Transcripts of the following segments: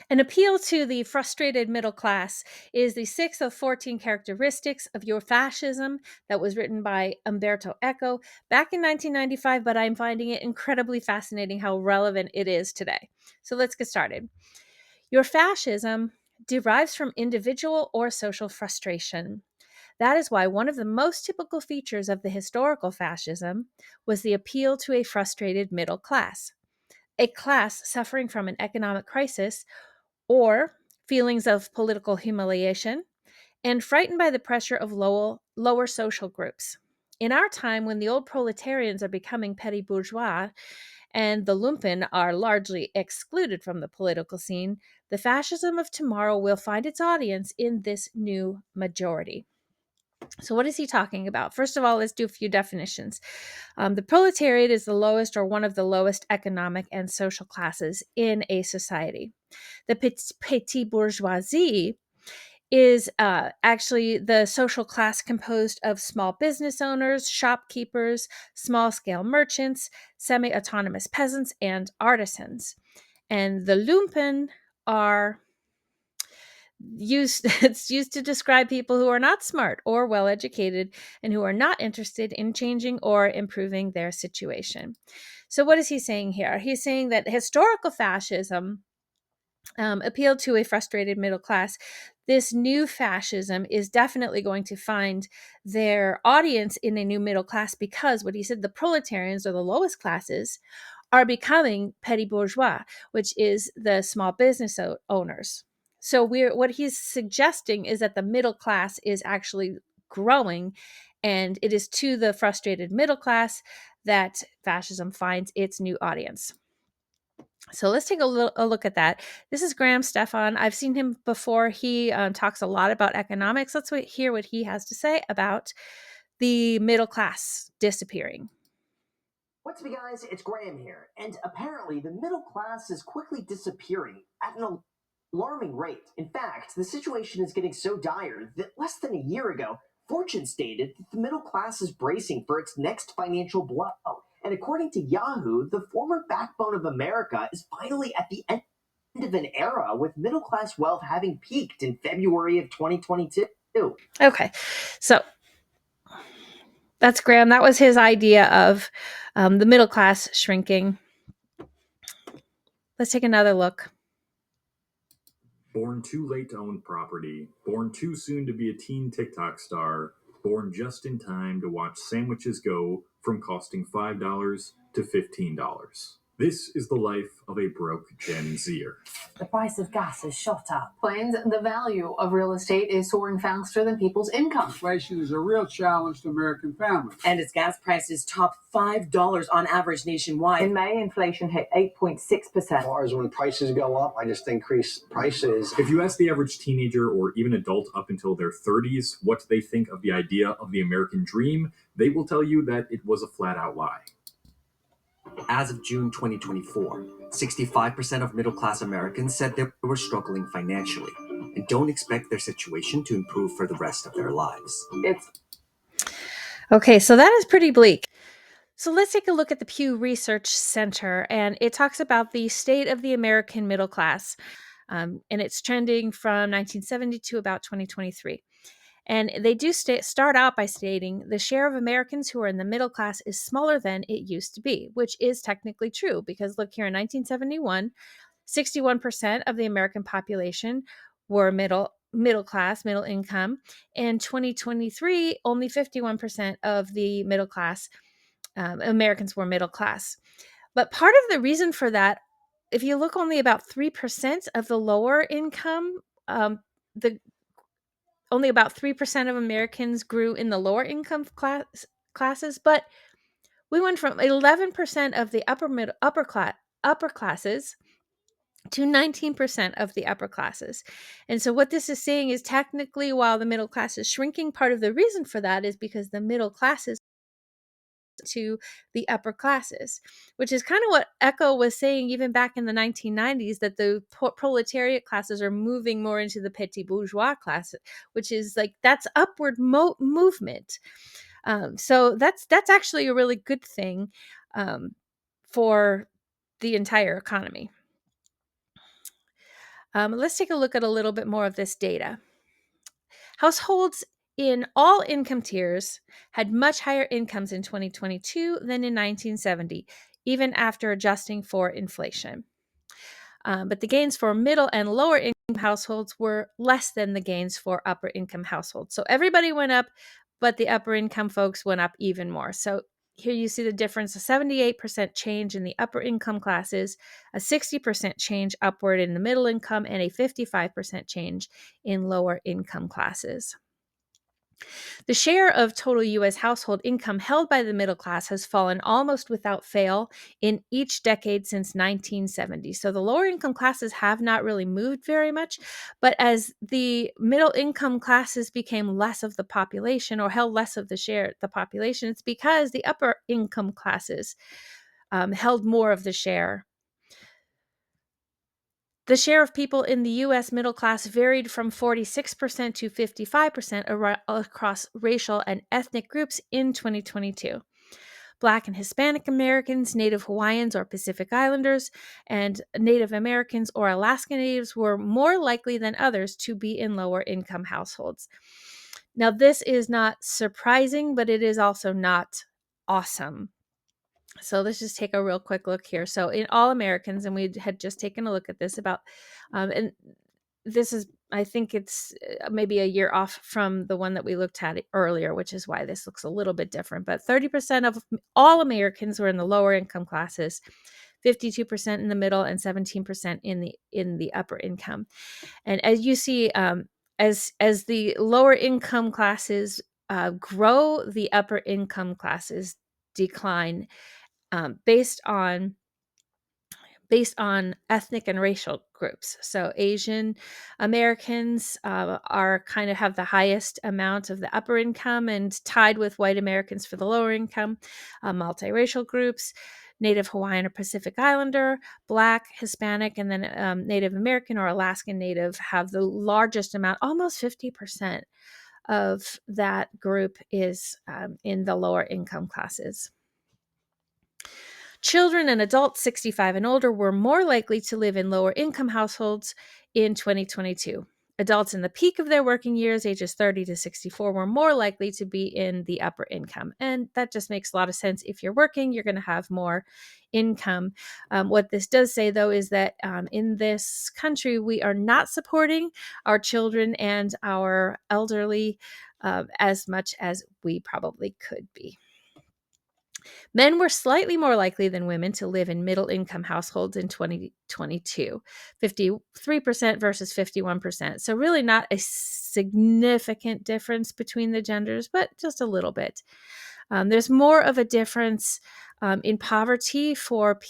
An appeal to the frustrated middle class is the 6th of 14 characteristics of Ur-Fascism that was written by Umberto Eco back in 1995, but I'm finding it incredibly fascinating how relevant it is today. So let's get started. Ur-Fascism derives from individual or social frustration. That is why one of the most typical features of the historical fascism was the appeal to a frustrated middle class, a class suffering from an economic crisis or feelings of political humiliation, and frightened by the pressure of lower social groups. In our time, when the old proletarians are becoming petty bourgeois and the lumpen are largely excluded from the political scene, the fascism of tomorrow will find its audience in this new majority. So, what is he talking about? First of all, let's do a few definitions. The proletariat is the lowest or one of the lowest economic and social classes in a society. The petit bourgeoisie is actually the social class composed of small business owners, shopkeepers, small scale merchants, semi autonomous peasants, and artisans. And the lumpen are it's used to describe people who are not smart or well educated and who are not interested in changing or improving their situation. So what is he saying here? He's saying that historical fascism appealed to a frustrated middle class. This new fascism is definitely going to find their audience in a new middle class because what he said, the proletarians or the lowest classes are becoming petty bourgeois, which is the small business owners. So what he's suggesting is that the middle class is actually growing, and it is to the frustrated middle class that fascism finds its new audience. So let's take a look at that. This is Stephan. I've seen him before. He talks a lot about economics. Let's hear what he has to say about the middle class disappearing. What's up, guys? It's Graham here. And apparently, the middle class is quickly disappearing at an alarming rate. In fact, the situation is getting so dire that less than a year ago, Fortune stated that the middle class is bracing for its next financial blow. And according to Yahoo, the former backbone of America is finally at the end of an era, with middle class wealth having peaked in February of 2022. Okay, so that's Graham. That was his idea of the middle class shrinking. Let's take another look. Born too late to own property, born too soon to be a teen TikTok star, born just in time to watch sandwiches go from costing $5 to $15. This is the life of a broke Gen Zer. The price of gas has shot up. Claims the value of real estate is soaring faster than people's income. Inflation is a real challenge to American families. And as gas prices top $5 on average nationwide. In May, inflation hit 8.6%. As far as when prices go up, I just increase prices. If you ask the average teenager or even adult up until their 30s what they think of the idea of the American dream, they will tell you that it was a flat-out lie. As of June 2024, 65% of middle-class Americans said they were struggling financially and don't expect their situation to improve for the rest of their lives. Okay, so that is pretty bleak. So let's take a look at the Pew Research Center, and it talks about the state of the American middle class, and it's trending from 1970 to about 2023. And they do start out by stating the share of Americans who are in the middle class is smaller than it used to be, which is technically true because look here in 1971, 61% of the American population were middle class, middle income. In 2023, only 51% of the middle class Americans were middle class. But part of the reason for that, if you look, only about 3% of the lower income, only about 3% of Americans grew in the lower income classes, but we went from 11% of the upper classes to 19% of the upper classes. And so what this is saying is technically while the middle class is shrinking, part of the reason for that is because the middle classes to the upper classes, which is kind of what Eco was saying even back in the 1990s, that the proletariat classes are moving more into the petit bourgeois class, which is like that's upward movement. So that's actually a really good thing for the entire economy. Let's take a look at a little bit more of this data. Households in all income tiers had much higher incomes in 2022 than in 1970, even after adjusting for inflation. But the gains for middle and lower income households were less than the gains for upper income households. So everybody went up, but the upper income folks went up even more. So here you see the difference, a 78% change in the upper income classes, a 60% change upward in the middle income, and a 55% change in lower income classes. The share of total U.S. household income held by the middle class has fallen almost without fail in each decade since 1970. So the lower income classes have not really moved very much, but as the middle income classes became less of the population or held less of the share of the population, it's because the upper income classes held more of the share. The share of people in the U.S. middle class varied from 46% to 55% across racial and ethnic groups in 2022. Black and Hispanic Americans, Native Hawaiians or Pacific Islanders, and Native Americans or Alaska Natives were more likely than others to be in lower income households. Now, this is not surprising, but it is also not awesome. So let's just take a real quick look here. So in all Americans, and we had just taken a look at this about, and this is, I think it's maybe a year off from the one that we looked at earlier, which is why this looks a little bit different. But 30% of all Americans were in the lower income classes, 52% in the middle, and 17% in the upper income. And as you see, as the lower income classes grow, the upper income classes decline. Based on ethnic and racial groups. So Asian Americans are kind of have the highest amount of the upper income and tied with white Americans for the lower income. Multiracial groups, Native Hawaiian or Pacific Islander, Black, Hispanic, and then Native American or Alaskan Native have the largest amount, almost 50% of that group is in the lower income classes. Children and adults 65 and older were more likely to live in lower income households in 2022. Adults in the peak of their working years, ages 30 to 64, were more likely to be in the upper income. And that just makes a lot of sense. If you're working, you're going to have more income. What this does say, though, is that in this country, we are not supporting our children and our elderly as much as we probably could be. Men were slightly more likely than women to live in middle-income households in 2022, 53% versus 51%. So really not a significant difference between the genders, but just a little bit. There's more of a difference in poverty for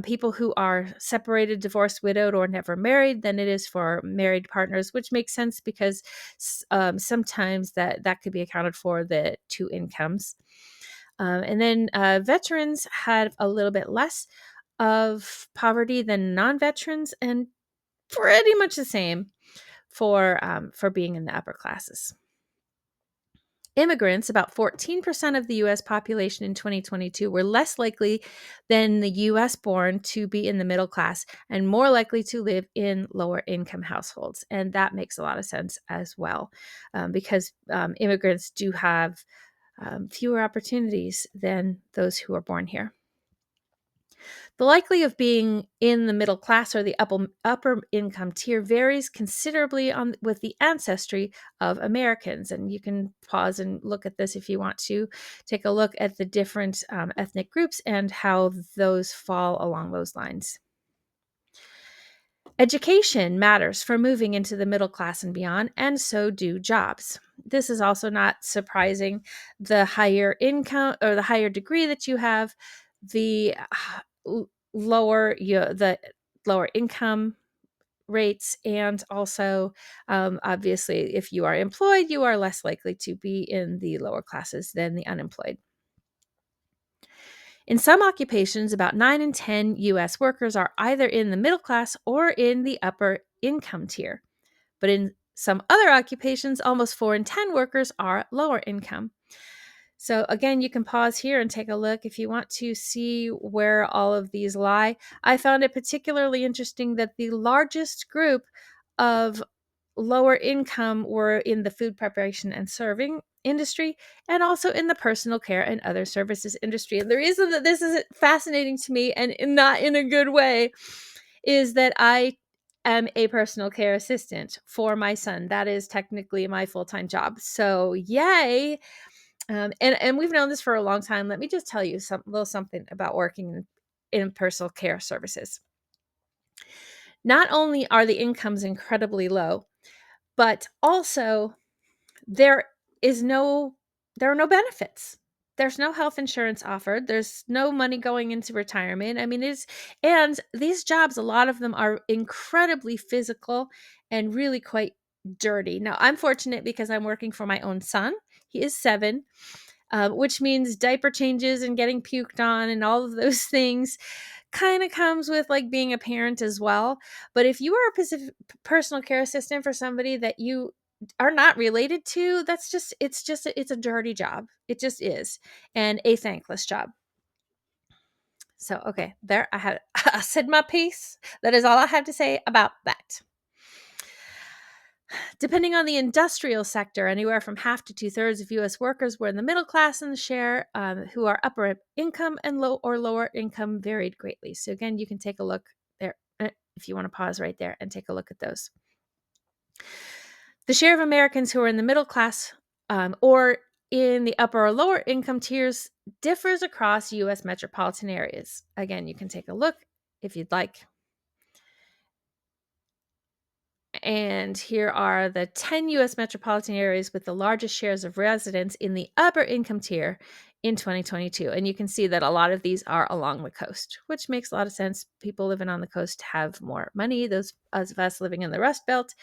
people who are separated, divorced, widowed, or never married than it is for married partners, which makes sense because sometimes that could be accounted for the two incomes. And then veterans had a little bit less of poverty than non-veterans, and pretty much the same for being in the upper classes. Immigrants, about 14% of the U.S. population in 2022, were less likely than the U.S. born to be in the middle class and more likely to live in lower income households. And that makes a lot of sense as well, because immigrants do have fewer opportunities than those who are born here. The likelihood of being in the middle class or the upper income tier varies considerably with the ancestry of Americans. And you can pause and look at this if you want to take a look at the different ethnic groups and how those fall along those lines. Education matters for moving into the middle class and beyond, and so do jobs. This is also not surprising. The higher income or the higher degree that you have, the lower income rates, and also obviously if you are employed, you are less likely to be in the lower classes than the unemployed. In some occupations, about 9 in 10 U.S. workers are either in the middle class or in the upper income tier. But in some other occupations, almost 4 in 10 workers are lower income. So again, you can pause here and take a look if you want to see where all of these lie. I found it particularly interesting that the largest group of lower income were in the food preparation and serving industry, and also in the personal care and other services industry. And the reason that this is fascinating to me, and not in a good way, is that I am a personal care assistant for my son. That is technically my full-time job. So yay. And we've known this for a long time. Let me just tell you little something about working in personal care services. Not only are the incomes incredibly low, but also there are no benefits. There's no health insurance offered. There's no money going into retirement. I mean, and these jobs, a lot of them are incredibly physical and really quite dirty. Now, I'm fortunate because I'm working for my own son. He is 7, which means diaper changes and getting puked on and all of those things kind of comes with like being a parent as well. But if you are a personal care assistant for somebody that you are not related to, it's a dirty job. It just is, and a thankless job. So, okay, there I said my piece. That is all I have to say about that. Depending on the industrial sector, anywhere from half to 2/3 of U.S. workers were in the middle class, and the share who are upper income and low or lower income varied greatly. So again, you can take a look there if you want to pause right there and take a look at those. The share of Americans who are in the middle class or in the upper or lower income tiers differs across U.S. metropolitan areas. Again, you can take a look if you'd like. And here are the 10 U.S. metropolitan areas with the largest shares of residents in the upper income tier in 2022. And you can see that a lot of these are along the coast, which makes a lot of sense. People living on the coast have more money. Those of us living in the Rust Belt,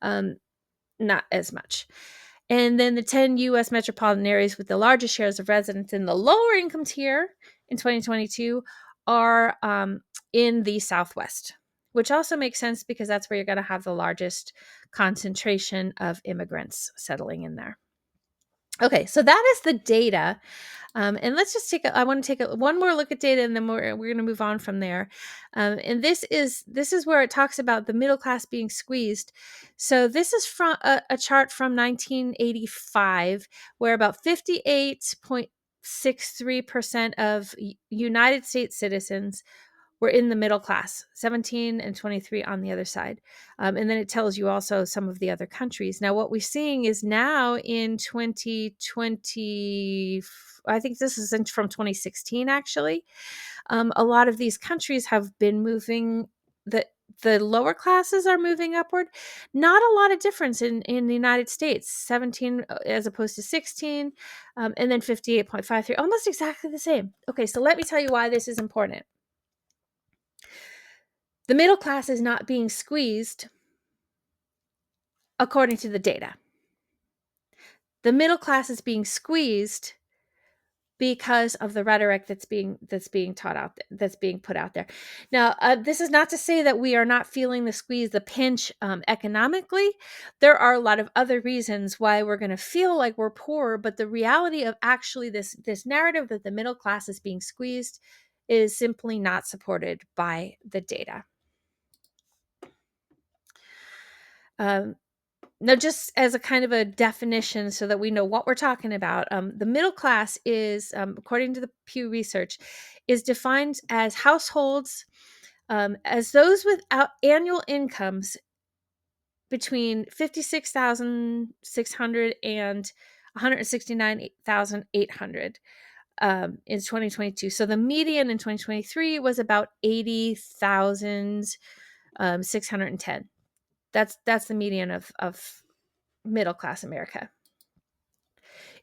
not as much. And then the 10 U.S. metropolitan areas with the largest shares of residents in the lower income tier in 2022 are in the Southwest, which also makes sense because that's where you're going to have the largest concentration of immigrants settling in there. Okay, so that is the data. And let's just I want to take one more look at data, and then we're going to move on from there. And this is where it talks about the middle class being squeezed. So this is from a chart from 1985, where about 58.63% of United States citizens were in the middle class, 17 and 23 on the other side. And then it tells you also some of the other countries. Now, what we're seeing is now in 2020, I think this is from 2016, actually. A lot of these countries have been moving, the lower classes are moving upward. Not a lot of difference in the United States, 17 as opposed to 16, and then 58.53, almost exactly the same. Okay, so let me tell you why this is important. The middle class is not being squeezed according to the data. The middle class is being squeezed because of the rhetoric that's being taught out there, that's being put out there. Now, this is not to say that we are not feeling the squeeze, the pinch economically. There are a lot of other reasons why we're going to feel like we're poor, but the reality of actually this narrative that the middle class is being squeezed is simply not supported by the data. Now, just as a kind of a definition so that we know what we're talking about, the middle class is, according to the Pew Research, is defined as households as those without annual incomes between $56,600 and $169,800 in 2022. So the median in 2023 was about $80,610. That's the median of middle class America.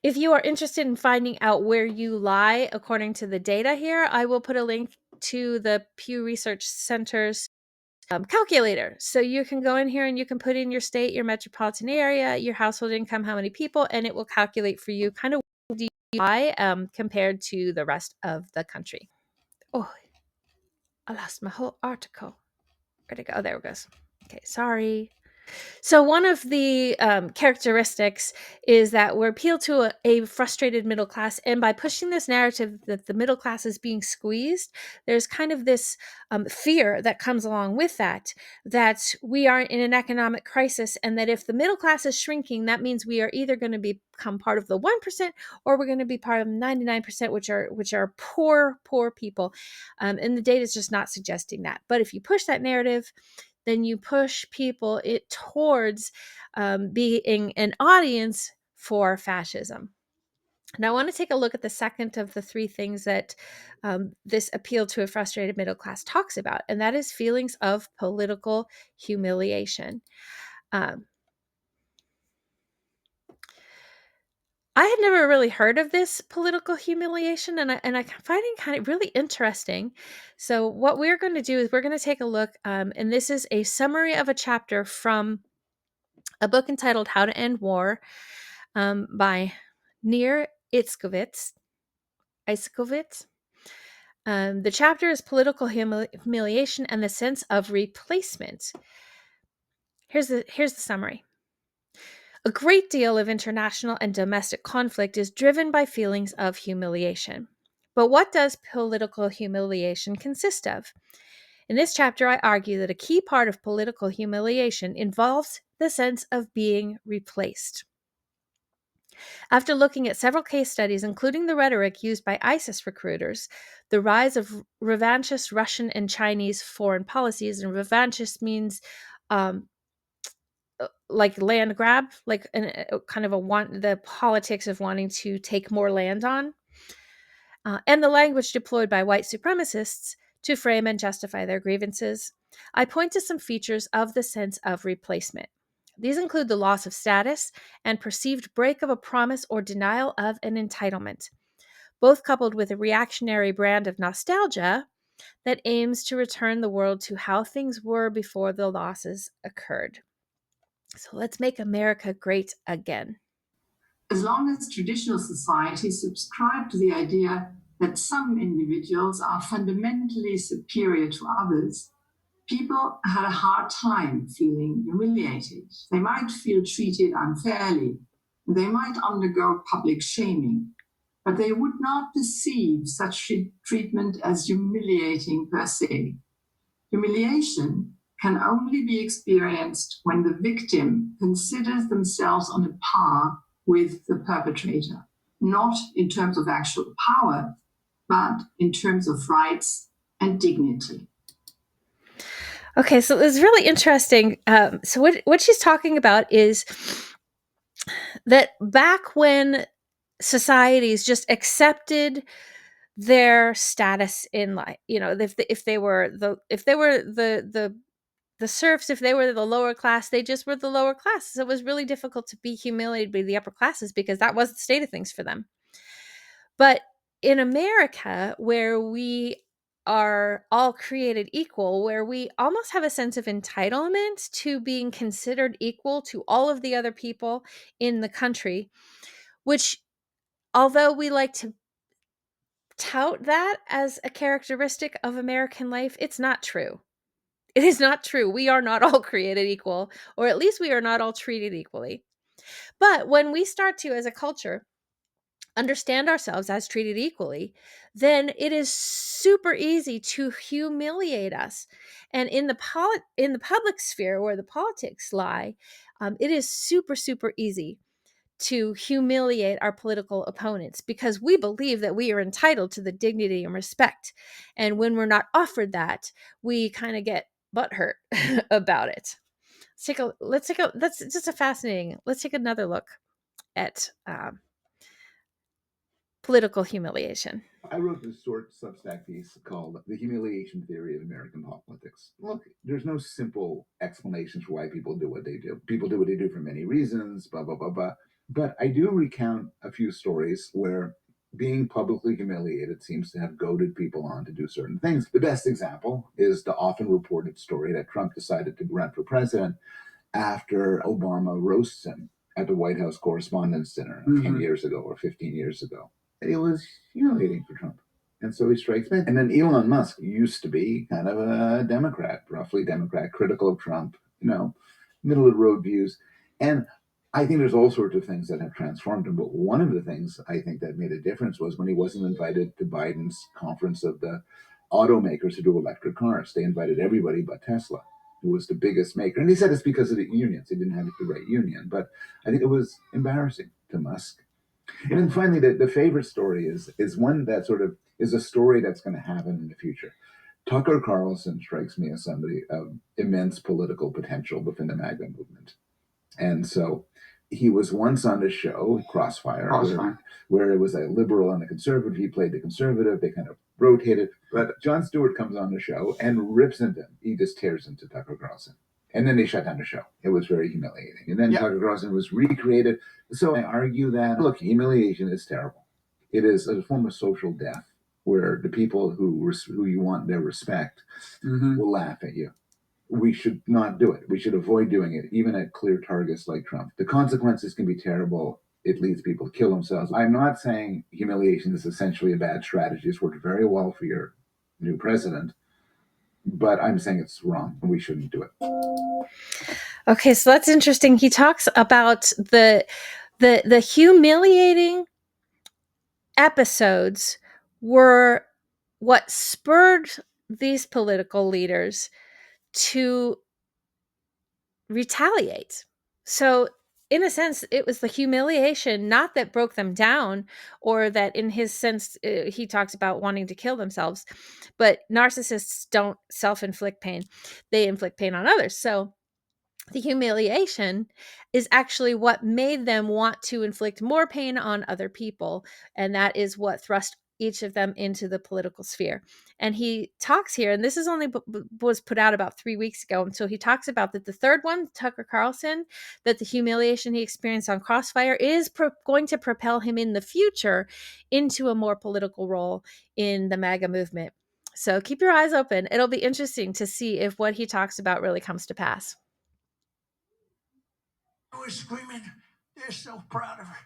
If you are interested in finding out where you lie according to the data here, I will put a link to the Pew Research Center's calculator. So you can go in here and you can put in your state, your metropolitan area, your household income, how many people, and it will calculate for you kind of where you lie compared to the rest of the country. Oh, I lost my whole article. Where'd it go? Oh, there it goes. Okay, sorry. So one of the characteristics is that we're appealed to a frustrated middle class, and by pushing this narrative that the middle class is being squeezed, there's kind of this fear that comes along with that we are in an economic crisis, and that if the middle class is shrinking, that means we are either going to become part of the 1% or we're going to be part of 99%, which are poor people, and the data is just not suggesting that. But if you push that narrative, then you push people towards being an audience for fascism. Now, I want to take a look at the second of the three things that this appeal to a frustrated middle class talks about, and that is feelings of political humiliation. I had never really heard of this political humiliation, and I find it kind of really interesting. So what we're going to do is we're going to take a look, and this is a summary of a chapter from a book entitled How to End War by Nir Itzkovitz. The chapter is Political Humiliation and the Sense of Replacement. Here's the summary. A great deal of international and domestic conflict is driven by feelings of humiliation. But what does political humiliation consist of? In this chapter, I argue that a key part of political humiliation involves the sense of being replaced. After looking at several case studies, including the rhetoric used by ISIS recruiters, the rise of revanchist Russian and Chinese foreign policies, and revanchist means like land grab, like kind of the politics of wanting to take more land on, and the language deployed by white supremacists to frame and justify their grievances, I point to some features of the sense of replacement. These include the loss of status and perceived break of a promise or denial of an entitlement, both coupled with a reactionary brand of nostalgia that aims to return the world to how things were before the losses occurred. So let's make America great again. As long as traditional societies subscribe to the idea that some individuals are fundamentally superior to others, people had a hard time feeling humiliated. They might feel treated unfairly. They might undergo public shaming, but they would not perceive such treatment as humiliating per se. Humiliation can only be experienced when the victim considers themselves on a par with the perpetrator, not in terms of actual power, but in terms of rights and dignity. Okay, so it's really interesting. So what she's talking about is that back when societies just accepted their status in life, if they were the serfs, if they were the lower class, they just were the lower class. So it was really difficult to be humiliated by the upper classes because that was the state of things for them. But in America, where we are all created equal, where we almost have a sense of entitlement to being considered equal to all of the other people in the country, which, although we like to tout that as a characteristic of American life, it's not true. It is not true. We are not all created equal, or at least we are not all treated equally. But when we start to, as a culture, understand ourselves as treated equally, then it is super easy to humiliate us. And in the public sphere where the politics lie, it is super easy to humiliate our political opponents because we believe that we are entitled to the dignity and respect. And when we're not offered that, we kind of get butthurt about it. Let's take another look at political humiliation. I wrote this short Substack piece called The Humiliation Theory of American Politics. Look, there's no simple explanation for why people do what they do. People do what they do for many reasons, blah, blah, blah, blah. But I do recount a few stories where being publicly humiliated seems to have goaded people on to do certain things. The best example is the often reported story that Trump decided to run for president after Obama roasts him at the White House Correspondents' Dinner 10 years ago or 15 years ago. It was humiliating for Trump. And so he strikes back. And then Elon Musk used to be kind of a Democrat, roughly Democrat, critical of Trump, middle of the road views. And I think there's all sorts of things that have transformed him. But one of the things I think that made a difference was when he wasn't invited to Biden's conference of the automakers who do electric cars. They invited everybody but Tesla, who was the biggest maker. And he said it's because of the unions. They didn't have the right union. But I think it was embarrassing to Musk. And then finally, the favorite story is one that sort of is a story that's going to happen in the future. Tucker Carlson strikes me as somebody of immense political potential within the MAGA movement. And so he was once on a show, Crossfire. Where it was a liberal and a conservative. He played the conservative. They kind of rotated. But Jon Stewart comes on the show and rips into him. He just tears into Tucker Carlson. And then they shut down the show. It was very humiliating. And then Tucker Carlson was recreated. So I argue that, look, humiliation is terrible. It is a form of social death where the people who you want their respect will laugh at you. We should not do it. We should avoid doing it, even at clear targets like Trump. The consequences can be terrible. It leads people to kill themselves. I'm not saying humiliation is essentially a bad strategy. It's worked very well for your new president, but I'm saying it's wrong and we shouldn't do it. Okay, so that's interesting. He talks about the humiliating episodes were what spurred these political leaders to retaliate. So in a sense, it was the humiliation, not that broke them down, or that in his sense, he talks about wanting to kill themselves, but narcissists don't self-inflict pain. They inflict pain on others. So the humiliation is actually what made them want to inflict more pain on other people. And that is what thrust each of them into the political sphere. And he talks here, and this is only was put out about 3 weeks ago. And so he talks about that the third one, Tucker Carlson, that the humiliation he experienced on Crossfire is going to propel him in the future into a more political role in the MAGA movement. So keep your eyes open. It'll be interesting to see if what he talks about really comes to pass. I was screaming. They're so proud of her.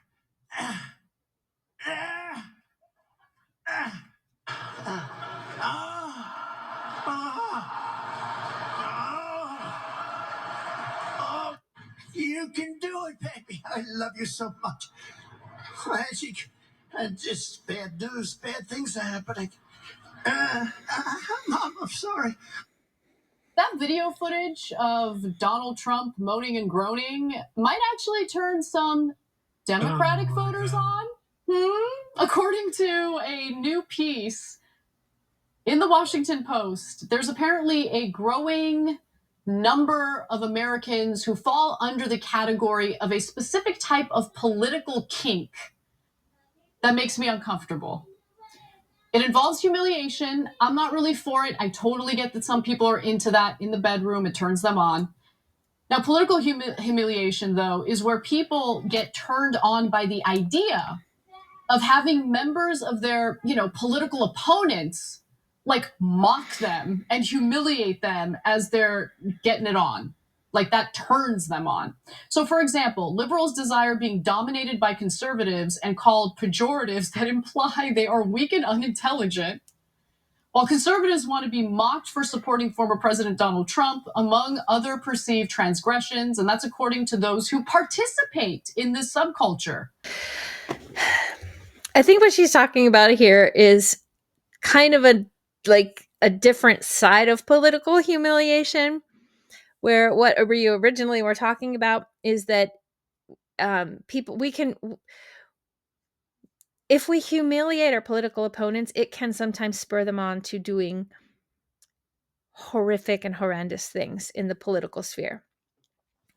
You can do it, baby. I love you so much. Magic. And just bad news, bad things are happening. Mom, I'm sorry. That video footage of Donald Trump moaning and groaning might actually turn some Democratic voters on. According to a new piece in the Washington Post, there's apparently a growing number of Americans who fall under the category of a specific type of political kink that makes me uncomfortable. It involves humiliation. I'm not really for it. I totally get that some people are into that in the bedroom. It turns them on. Now, political humiliation, though, is where people get turned on by the idea of having members of their, political opponents, like, mock them and humiliate them as they're getting it on. Like, that turns them on. So, for example, liberals desire being dominated by conservatives and called pejoratives that imply they are weak and unintelligent, while conservatives want to be mocked for supporting former President Donald Trump, among other perceived transgressions, and that's according to those who participate in this subculture. I think what she's talking about here is kind of a different side of political humiliation, where what we originally were talking about is that people, if we humiliate our political opponents, it can sometimes spur them on to doing horrific and horrendous things in the political sphere.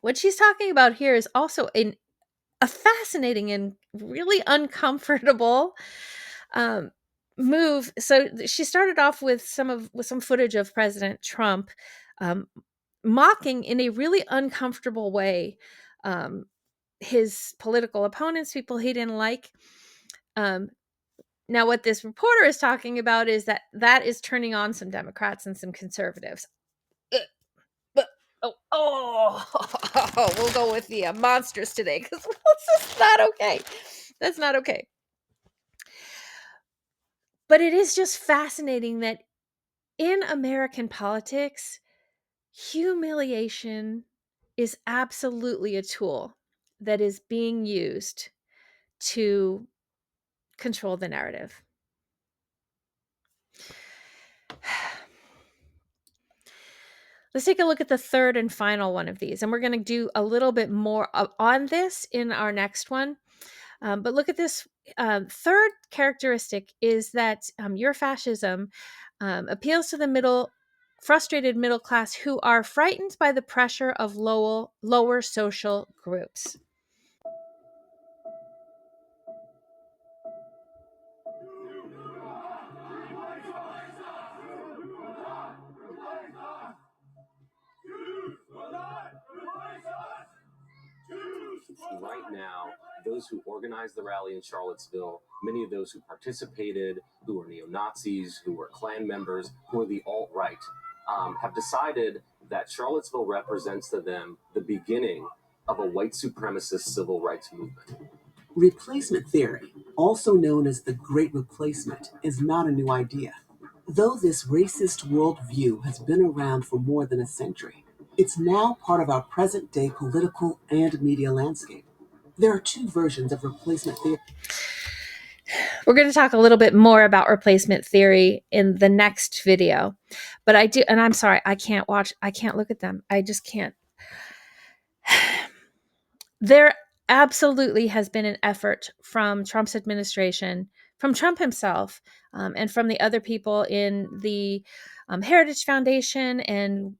What she's talking about here is also a fascinating and really uncomfortable move. So she started off with some footage of President Trump mocking in a really uncomfortable way his political opponents, people he didn't like. Now, what this reporter is talking about is that is turning on some Democrats and some conservatives. We'll go with the monsters today because that's not okay. That's not okay. But it is just fascinating that in American politics, humiliation is absolutely a tool that is being used to control the narrative. Let's take a look at the third and final one of these, and we're going to do a little bit more on this in our next one. But look at this third characteristic is that Ur-Fascism appeals to the frustrated middle class who are frightened by the pressure of lower social groups. Right now, those who organized the rally in Charlottesville, many of those who participated, who were neo-Nazis, who were Klan members, who are the alt-right, have decided that Charlottesville represents to them the beginning of a white supremacist civil rights movement. Replacement theory, also known as the Great Replacement, is not a new idea. Though this racist worldview has been around for more than a century, it's now part of our present-day political and media landscape. There are two versions of replacement theory. We're going to talk a little bit more about replacement theory in the next video. But I do, and I'm sorry, I can't look at them. I just can't. There absolutely has been an effort from Trump's administration, from Trump himself, and from the other people in the Heritage Foundation and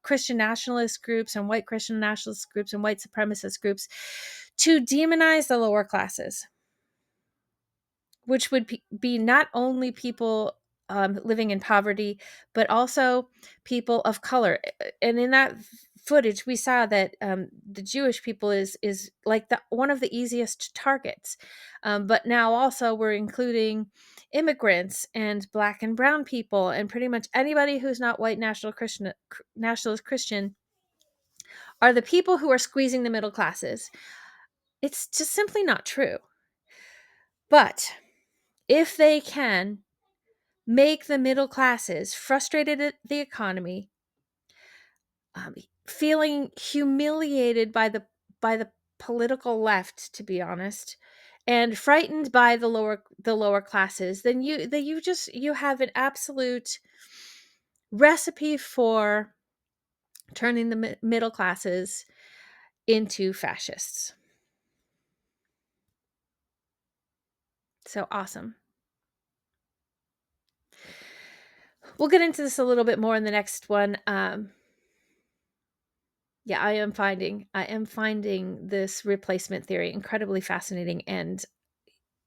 Christian nationalist groups and white Christian nationalist groups and white supremacist groups to demonize the lower classes, which would be not only people living in poverty, but also people of color. And in that footage, we saw that the Jewish people is like one of the easiest targets. But now also we're including immigrants and Black and brown people and pretty much anybody who's not white nationalist Christian are the people who are squeezing the middle classes. It's just simply not true. But if they can make the middle classes frustrated at the economy, feeling humiliated by the political left, to be honest, and frightened by the lower classes, then you have an absolute recipe for turning the middle classes into fascists. So awesome. We'll get into this a little bit more in the next one. Yeah, I am finding this replacement theory incredibly fascinating and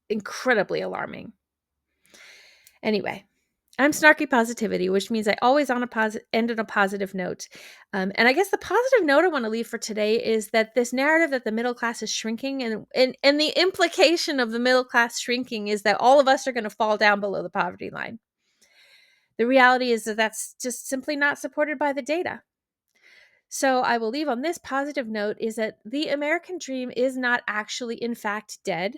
incredibly alarming. Anyway, I'm snarky positivity, which means I always end on a positive note. And I guess the positive note I want to leave for today is that this narrative that the middle class is shrinking and the implication of the middle class shrinking is that all of us are going to fall down below the poverty line. The reality is that that's just simply not supported by the data. So I will leave on this positive note is that the American dream is not actually, in fact, dead.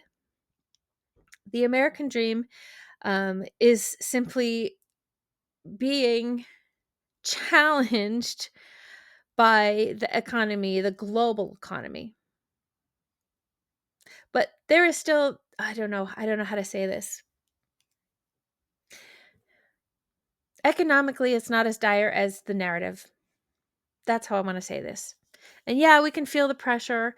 The American dream is simply being challenged by the economy, the global economy. But there is still, I don't know how to say this. Economically, it's not as dire as the narrative. That's how I want to say this. And yeah, we can feel the pressure.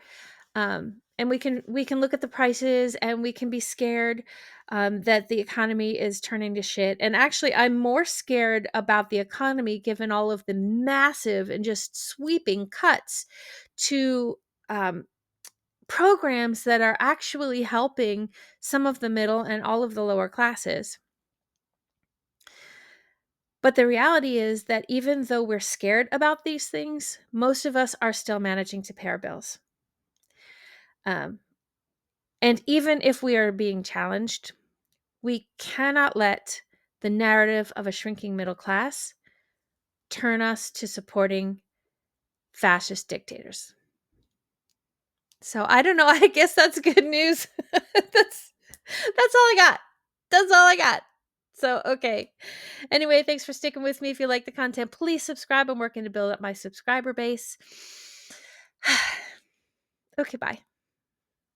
And we can look at the prices and we can be scared that the economy is turning to shit. And actually, I'm more scared about the economy given all of the massive and just sweeping cuts to programs that are actually helping some of the middle and all of the lower classes. But the reality is that even though we're scared about these things, most of us are still managing to pay our bills. And even if we are being challenged, we cannot let the narrative of a shrinking middle class turn us to supporting fascist dictators. So I don't know. I guess that's good news. That's all I got. That's all I got. So, okay. Anyway, thanks for sticking with me. If you like the content, please subscribe. I'm working to build up my subscriber base. Okay, bye.